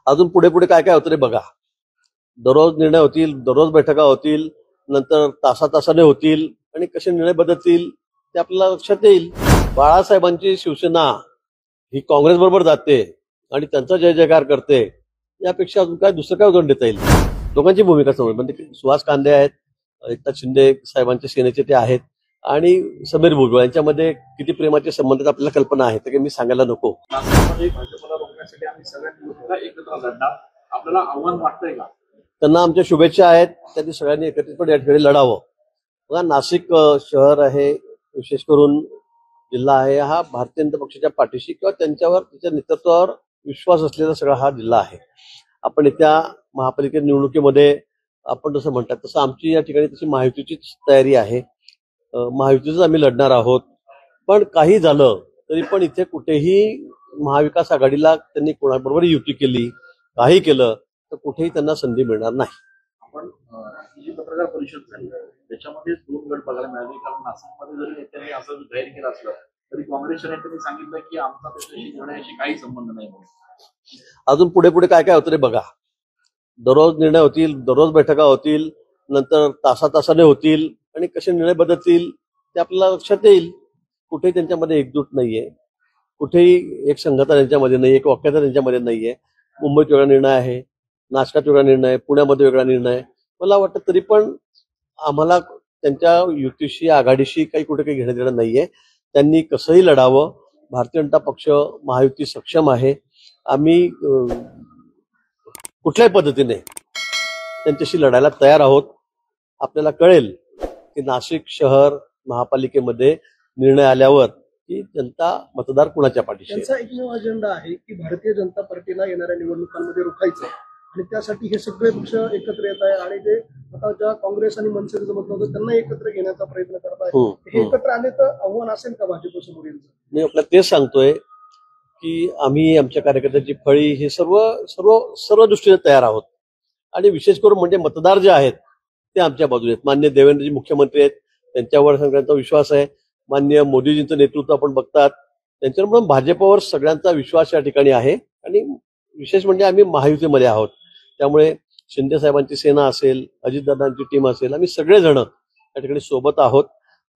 अजून पुढे पुढे काय काय होतं ते बघा. दररोज निर्णय होतील, दररोज बैठका होतील, नंतर तासातासाने होतील आणि कसे निर्णय बदलतील ते आपल्याला लक्षात येईल. बाळासाहेबांची शिवसेना ही काँग्रेस बरोबर जाते आणि त्यांचा जय जयकार करते, यापेक्षा अजून काय दुसरं काय उदाहरण देता येईल. दोघांची भूमिका समज म्हणजे सुहास कांदे आहेत, एकनाथ शिंदे साहेबांच्या सेनेचे ते आहेत, आणि समीर भुजबळ यांच्यामध्ये किती प्रेमाचे संबंध आहेत आपल्याला कल्पना आहे, तर मी सांगायला नको. नाशिकमध्ये भाजपला रोखण्यासाठी आम्ही सगळ्यांनी एकत्र लढणार, आपल्याला आव्हान वाटतंय का? त्यांना आमच्या शुभेच्छा आहेत. त्यांनी सगळ्यांनी एकत्रितपणे या ठिकाणी लढावं. बघा, नाशिक शहर आहे, विशेष करून जिल्हा आहे, हा भारतीय जनता पक्षाच्या पाठीशी किंवा त्यांच्यावर त्याच्या नेतृत्वावर विश्वास असलेला सगळा हा जिल्हा आहे. आपण येत्या महापालिका निवडणुकीमध्ये आपण जसं म्हणतात तसं आमची या ठिकाणी तशी महायुतीचीच तयारी आहे. महायुतीच आम्ही लढणार आहोत. पण काही झालं तरी पण इथे कुठेही महाविकास आघाडीला त्यांनी कोणाबरोबर युती केली, काही केलं तर कुठेही त्यांना संधी मिळणार नाही. आपण जी पत्रकार परिषद झाली त्याच्यामध्ये 2 गट बघायला मिळाले, कारण नाशिकमध्ये जरी नेत्यांनी असं जाहीर केलं असलं तरी काँग्रेसच्या नेत्यांनी सांगितलं की आमचा त्याच्याशी निर्णयाशी काही संबंध नाही म्हणून. अजून पुढे पुढे काय काय होतं ते बघा. दररोज निर्णय होतील, दररोज बैठका होतील, नंतर तासातासाने होतील आणि कसे निर्णय बदलतील ते आपल्याला लक्षात येईल. कुठेही त्यांच्यामध्ये एकजूट नाहीये, कुठेही एक संघटना त्यांच्यामध्ये नाही, एक वाक्यता त्यांच्यामध्ये नाहीये. मुंबईत वेगळा निर्णय आहे, नाशकात वेगळा निर्णय, पुण्यामध्ये वेगळा निर्णय. मला वाटतं तरी पण आम्हाला त्यांच्या युतीशी आघाडीशी काही कुठे काही घेणं देणं नाहीये. त्यांनी कसंही लढावं. भारतीय जनता पक्ष महायुती सक्षम आहे. आम्ही कुठल्याही पद्धतीने त्यांच्याशी लढायला तयार आहोत. आपल्याला कळेल की नाशिक शहर महापालिकेमध्ये निर्णय आल्यावर की जनता मतदार कुणाच्या पाठीशी. त्यांचा एकमेव अजेंडा आहे की भारतीय जनता पार्टीला येणाऱ्या निवडणुकांमध्ये रोखायचं, आणि त्यासाठी हे सगळे पक्ष एकत्र येत आहे आणि ते आता ज्या काँग्रेस आणि मनसेचं जमत नव्हतं त्यांना एकत्र घेण्याचा प्रयत्न करत आहे. हे एकत्र आले तर आव्हान असेल का भाजपसमोर यांचं? मी आपल्याला तेच सांगतोय की आम्ही आमच्या कार्यकर्त्यांची फळी हे सर्व सर्व सर्व दृष्टीने तयार आहोत. आणि विशेष करून म्हणजे मतदार जे आहेत ते आमच्या बाजूने आहेत. माननीय देवेंद्रजी मुख्यमंत्री आहेत, त्यांच्यावर सगळ्यांचा विश्वास आहे. माननीय मोदीजींचं नेतृत्व आपण बघतात, त्यांच्यामुळे भाजपवर सगळ्यांचा विश्वास या ठिकाणी आहे. आणि विशेष म्हणजे आम्ही महायुतीमध्ये आहोत, त्यामुळे शिंदे साहेबांची सेना असेल, अजितदादांची टीम असेल, आम्ही सगळेजण या ठिकाणी सोबत आहोत.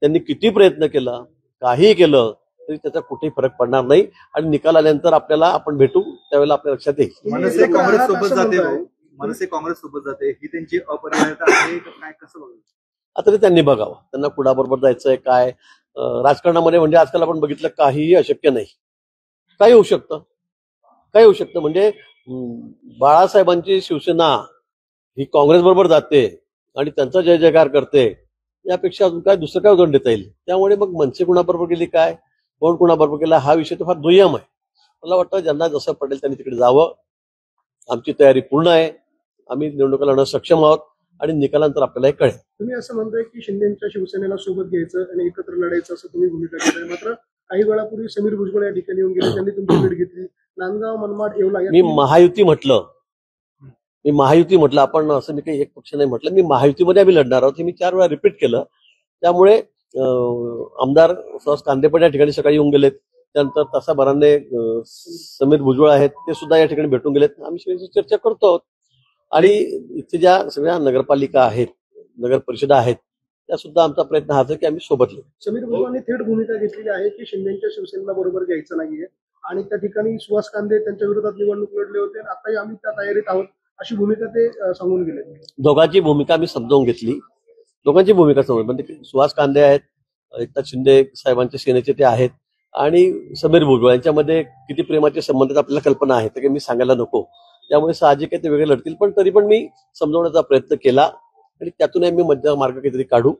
त्यांनी किती प्रयत्न केला, काही केलं तरी त्याचा कुठेही फरक पडणार नाही. आणि निकाल आल्यानंतर आपल्याला आपण भेटू त्यावेळेला आपल्या लक्षात येईल. मनसे काँग्रेस सोबत जाते, मनसे काँग्रेस सोबत जाते, ही त्यांची अपरिहार्यता आहे काय, कसं बघायचं? आता ते त्यांनी बघावं, त्यांना कुणाबरोबर जायचंय काय. राजकारणामध्ये म्हणजे आजकाल आपण बघितलं काहीही अशक्य नाही, काही होऊ शकतं, काही होऊ शकतं. म्हणजे बाळासाहेबांची शिवसेना ही काँग्रेस बरोबर जाते आणि त्यांचा जय जयकार करते, यापेक्षा अजून काय दुसरं काय उदाहरण देता येईल. त्यामुळे मग मनसे कुणाबरोबर गेली काय, कोण कुणाबरोबर गेला, हा विषय तर फार दुय्यम आहे. मला वाटतं ज्यांना जसं पडेल त्यांनी तिकडे जावं. आमची तयारी पूर्ण आहे. आम्ही निवडणुका लढणं सक्षम आहोत आणि निकालानंतर आपल्याला हे कळेल. तुम्ही असं म्हणताय की शिंदेच्या शिवसेनेला सोबत घ्यायचं आणि एकत्र लढायचं असं तुम्ही भूमिका घेताय, मात्र काही वेळापूर्वी समीर भुजबळ या ठिकाणी येऊन गेले, त्यांनी तुमची भेट घेतली. नांदगाव, मनमाड, येवला मी महायुती म्हटलं, आपण असं मी काही एक पक्ष नाही म्हटलं. मी महायुतीमध्ये आम्ही लढणार आहोत हे मी 4 वेळा रिपीट केलं. त्यामुळे आमदार सुहास कांदे पण या ठिकाणी सकाळी येऊन गेलेत. त्यानंतर तासाभराने समीर भुजबळ आहेत, ते सुद्धा या ठिकाणी भेटून गेलेत. आम्ही चर्चा करतो आहोत. आणि इथे ज्या सगळ्या नगरपालिका आहेत, नगर परिषदा आहेत, त्या सुद्धा आमचा प्रयत्न हाच आहे की आम्ही सोबत येऊ. समीर भुजबळांनी थेट भूमिका घेतलेली आहे की शिंदेच्या शिवसेनेला बरोबर घ्यायचं नाहीये, आणि त्या ठिकाणी सुहास कांदे त्यांच्या विरोधात निवडणूक लढले होते, आताही आम्ही त्या तयारीत आहोत अशी भूमिका ते सांगून गेले. दोघांची भूमिका आम्ही समजावून घेतली. दोघांची भूमिका समज म्हणजे सुहास कांदे आहेत, एकनाथ शिंदे साहेबांच्या सेनेचे ते आहेत, आणि समीर भुजबळ यांच्यामध्ये किती प्रेमाचे संबंध आहेत आपल्याला कल्पना आहे, तर मी सांगायला नको. त्यामुळे साहजिक आहे ते वेगळे लढतील, पण तरी पण मी समजवण्याचा प्रयत्न केला आणि त्यातून आम्ही मध्य मार्ग काहीतरी काढू.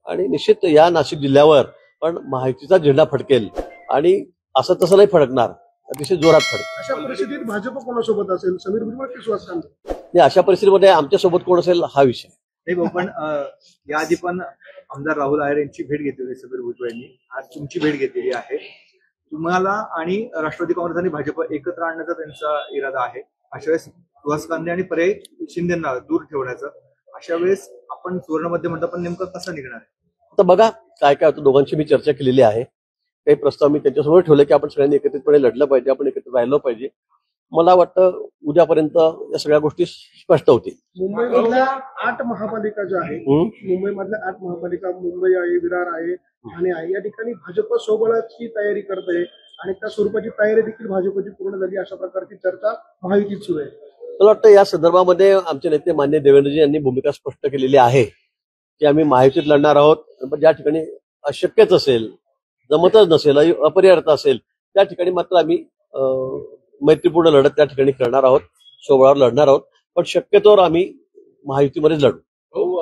आणि निश्चित या नाशिक जिल्ह्यावर पण महायुतीचा झेंडा फडकेल, आणि असं तसं नाही फडकणार, अतिशय जोरात फडकेल. अशा परिस्थितीत भाजप कोणासोबत असेल, समीर भुजबळ की सुहास कांदे? अशा परिस्थितीमध्ये आमच्या सोबत कोण असेल हा विषय नाही भाऊ, पण याआधी पण आमदार राहुल आहेर यांची भेट घेतलेली समीर भुजबळ यांनी, आज तुमची भेट घेतलेली आहे. तुम्हाला आणि राष्ट्रवादी काँग्रेस आणि भाजप एकत्र आणण्याचा त्यांचा इरादा आहे. अशा वेळेस सुहास कांदे आणि पर्यायी शिंदेना दूर ठेवण्याचं, अशा वेळेस आपण सुवर्णमध्ये म्हणतो, पण नेमकं कसं निघणार आहे? आता बघा काय काय होतं. दोघांची मी चर्चा केलेली आहे. काही प्रस्ताव मी त्यांच्यासमोर ठेवले की आपण सगळ्यांनी एकत्रितपणे लढलं पाहिजे, आपण एकत्र राहिलं पाहिजे. मला वाटतं उद्यापर्यंत या सगळ्या गोष्टी स्पष्ट होतील. मुंबईमधल्या 8 महापालिका ज्या आहेत, मुंबईमधल्या 8 महापालिका, मुंबई आहे, विरार आहे, ठाणे आहे, या ठिकाणी भाजप सोबळाची तयारी करत आहे आणि त्या स्वरूपाची तयारी देखील भाजपची पूर्ण झाली, अशा प्रकारची चर्चा महायुतीत सुरू आहे. मला वाटतं या संदर्भामध्ये आमचे नेते मान्य देवेंद्रजी यांनी भूमिका स्पष्ट केलेली आहे की आम्ही महायुतीत लढणार आहोत, पण ज्या ठिकाणी अशक्यच असेल, जमतच नसेल, अपरिहार्य असेल, त्या ठिकाणी मात्र आम्ही मैत्रीपूर्ण लढत त्या ठिकाणी करणार आहोत, सोबळावर लढणार आहोत, पण शक्यतोवर आम्ही महायुतीमध्येच लढू.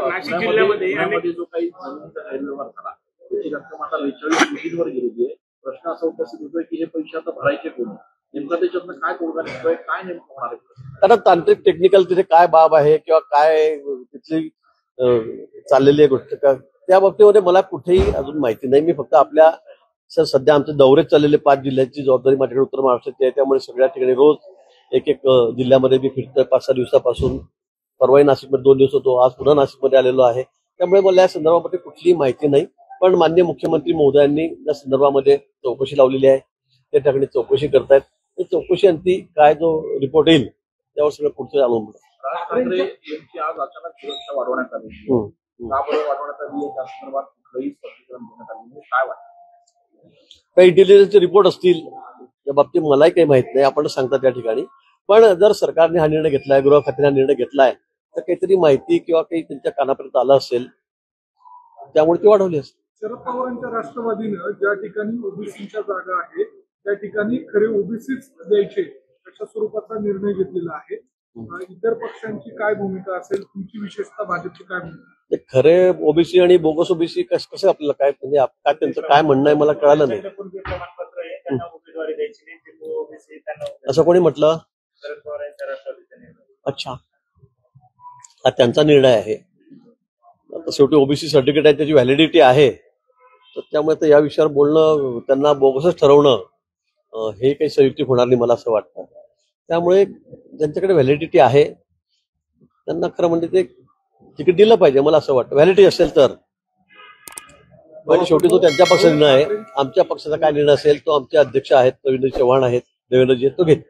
नाशिक जिल्ह्यामध्ये जो काही जमिनीचा गैरव्यवहार झाला त्याची रक्कम आता 42 कोटींवर गेलेली आहे. प्रश्न असा उपस्थित होतोय की हे पैसे आता भरायचे कोण, नेमका त्याच्यातनं काय तोडगा निघतोय, काय नेमकं होणार आहे? कारण तांत्रिक टेक्निकल तिथे काय बाब आहे किंवा काय तिथली चाललेली आहे गोष्ट का, त्या बाबतीमध्ये मला कुठेही अजून माहिती नाही. मी फक्त आपल्या सध्या आमचे दौरे चाललेले 5 जिल्ह्यांची जबाबदारी माझ्याकडे उत्तर महाराष्ट्राची आहे, त्यामुळे सगळ्या ठिकाणी रोज एक जिल्ह्यामध्ये मी फिरतोय 5-6 दिवसापासून. परवाही नाशिकमध्ये 2 दिवस होतो, आज पुन्हा नाशिकमध्ये आलेलो आहे. त्यामुळे मला या संदर्भामध्ये कुठलीही माहिती नाही, पण माननीय मुख्यमंत्री महोदयांनी या संदर्भामध्ये चौकशी लावलेली आहे. त्या ठिकाणी चौकशी करतायत. चौकशी अंती काय जो रिपोर्ट येईल त्यावर सगळं पुढचं अवलंबून. राज ठाकरे यांची आज अचानक सुरक्षा वाढवण्यात आली, का बरं वाढवण्यात आली त्या संदर्भात कुठलंही स्पष्टीकरण देण्यात आले काय वाटतं? काही इंटेलिजन्सचे रिपोर्ट असतील त्या बाबतीत मलाही काही माहित नाही, आपण सांगता त्या ठिकाणी. पण जर सरकारने हा निर्णय घेतलाय, गृह खात्याने हा निर्णय घेतलाय, तर काहीतरी माहिती किंवा काही त्यांच्या कानापर्यंत आलं असेल, त्यामुळे ती वाढवली असेल. शरद पवारांच्या राष्ट्रवादीनं ज्या ठिकाणी ओबीसीच्या जागा आहेत त्या ठिकाणी खरे ओबीसीच द्यायचे अशा स्वरूपाचा निर्णय घेतलेला आहे. इतर पक्षांची काय भूमिका असेल, तुमची विशेषतः भाजपची काय भूमिका? ते खरे ओबीसी आणि बोगस ओबीसी कसं आपल्याला काय म्हणजे काय त्यांचं काय म्हणणं आहे मला कळालं नाही. असं कोणी म्हटलं? अच्छा, हा त्यांचा निर्णय आहे. आता शेवटी ओबीसी सर्टिफिकेट आहे, त्याची व्हॅलिडिटी आहे, तर त्यामुळे तर या विषयावर बोलणं त्यांना बोगसच ठरवणं हे काही संयुक्तिक होणार नाही मला असं वाटतं. त्यामुळे ज्यांच्याकडे व्हॅलिडिटी आहे त्यांना खरं म्हणजे ते तिकीट दिलं पाहिजे मला असं वाटतं, व्हॅलिडिटी असेल तर. पण शेवटी तो त्यांच्या पक्षाचा निर्णय आहे. आमच्या पक्षाचा काय निर्णय असेल तो आमचे अध्यक्ष आहेत, रवींद्र चव्हाण आहेत, देवेंद्रजी आहेत, तो घेत.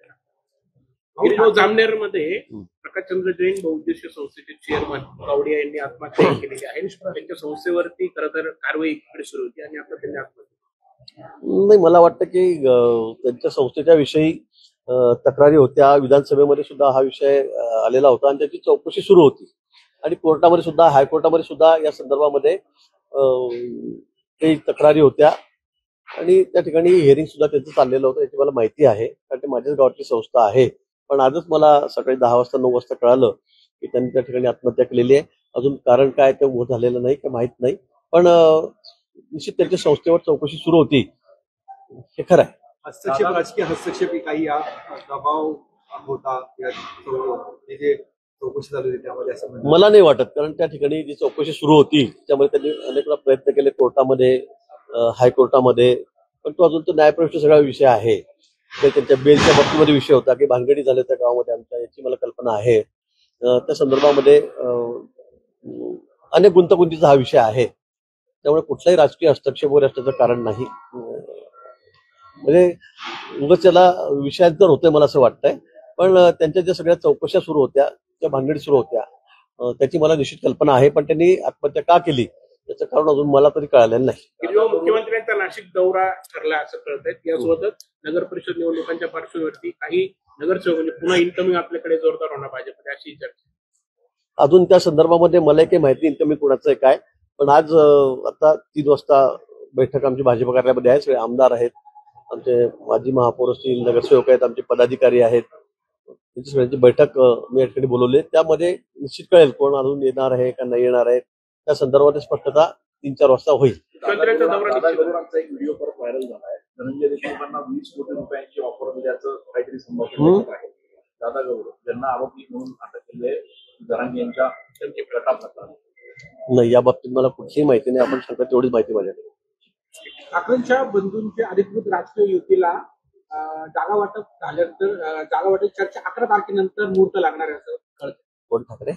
जामनेरमध्ये प्रकाशचंद्र जैन बहुउद्देशीय संस्थेचे चेअरमन कावडिया यांनी आत्महत्या केलेली आहे. त्यांच्या संस्थेवरती खरं तर कारवाई एकीकडे सुरू होती आणि आता त्यांनी आत्महत्या. नाही, मला वाटतं की त्यांच्या संस्थेच्या विषयी तक्रारी होत्या, विधानसभेमध्ये सुद्धा हा विषय आलेला होता आणि त्याची चौकशी सुरू होती आणि कोर्टामध्ये सुद्धा, हायकोर्टामध्ये सुद्धा या संदर्भामध्ये काही तक्रारी होत्या आणि त्या ठिकाणी हिअरिंग सुद्धा त्यांचं चाललेलं होतं, याची मला माहिती आहे, कारण ते माझ्याच गावाची संस्था आहे. पण आजच मला सकाळी 10 वाजता 9 वाजता कळालं की त्यांनी त्या ठिकाणी आत्महत्या केलेली आहे. अजून कारण काय ते उभं झालेलं नाही, काही माहित नाही, पण निश्चित त्यांच्या संस्थेवर चौकशी सुरू होती, हे खरं आहे. हस्तक्षेप, राजकीय हस्तक्षेप काही या दबाव होता जे चौकशी चालू होती त्यामध्ये असं मला नाही वाटत, कारण त्या ठिकाणी जी चौकशी सुरू होती त्यामुळे त्यांनी अनेक वेळा प्रयत्न केले कोर्टामध्ये, हायकोर्टामध्ये, पण तो अजून तो न्यायप्रविष्ट सगळा विषय आहे. त्यांच्या बेलच्या बाबतीमध्ये विषय होता की भानगडी झाल्या त्या गावामध्ये आमच्या, याची मला कल्पना आहे. त्या संदर्भामध्ये अनेक गुंतागुंतीचा हा विषय आहे, त्यामुळे कुठलाही राजकीय हस्तक्षेप वगैरे असण्याचं कारण नाही. म्हणजे उगाच त्याला विषयांतर होतंय मला असं वाटतंय, पण त्यांच्या ज्या सगळ्या चौकशा सुरू होत्या, त्या भानगडी सुरू होत्या, त्याची मला निश्चित कल्पना आहे, पण त्यांनी आत्महत्या का केली त्याचं कारण अजून मला तरी कळालेलं नाही. मुख्यमंत्र्यांचा नाशिक दौरा ठरला असं कळत आहे. यासोबतच नगर परिषद निवडणुकांच्या पार्श्वभूमीवरती काही नगरसेवक म्हणजे पुन्हा इनकमिंग आपल्याकडे जोरदार होणार भाजपमध्ये अशी चर्चा. अजून त्या संदर्भामध्ये मला काही माहिती इनकमिंग कोणाचं आहे काय, पण आज आता 3 वाजता बैठक आमची भाजप कार्यालयामध्ये आहे. सगळे आमदार आहेत, आमचे माजी महापौर असतील, नगरसेवक आहेत, आमचे पदाधिकारी आहेत, त्यांची सगळ्यांची बैठक मी या ठिकाणी बोलवली. त्यामध्ये निश्चित कळेल कोण अजून येणार आहे का नाही येणार आहे, त्या संदर्भात स्पष्टता 3-4 वाजता होईल. दादा एक व्हिडिओ परत व्हायरल झाला आहे. धनंजय देशमुखांना 20 कोटी रुपयांची ऑफर दिल्याचं काहीतरी संभाषण आहे. दादा गौरव ज्यांना आरोपी म्हणून अटक केली आहे, जरांगे यांच्या गटाप्रकार नाही, या बाबतीत मला कुठलीही माहिती नाही. आपण सांगता तेवढीच माहिती माझ्याकडे. ठाकरेंच्या बंधूंच्या अधिकृत राजकीय युतीला जागा वाटप झाल्यानंतर जागा वाटप चर्चा 11 तारखेनंतर मुहूर्त लागणार आहे असं कळतं. कोण ठाकरे?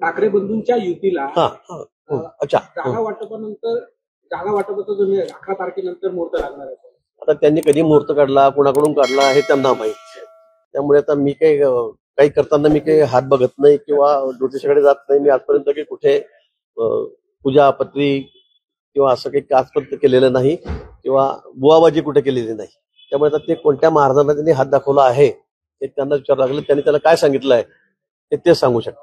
ठाकरे बंधूंच्या युतीला अच्छा, जागा वाटपाचा जो 11 तारखेनंतर मुहूर्त लागणार आहे. आता त्यांनी कधी मुहूर्त काढला, कोणाकडून काढला हे त्यांना माहित. त्यामुळे आता मी काही करताना मी काही हात बघत नाही किंवा ज्योतिषाकडे जात नाही. मी आजपर्यंत काही कुठे पूजापत्री किंवा असं काही आजपर्यंत केलेलं नाही किंवा बुवाबाजी कुठे केलेली नाही. त्यामुळे आता ते कोणत्या महाराजांना त्यांनी हात दाखवला आहे ते त्यांना विचारावं लागलं. त्यांनी त्याला काय सांगितलं आहे ते सांगू शकतात.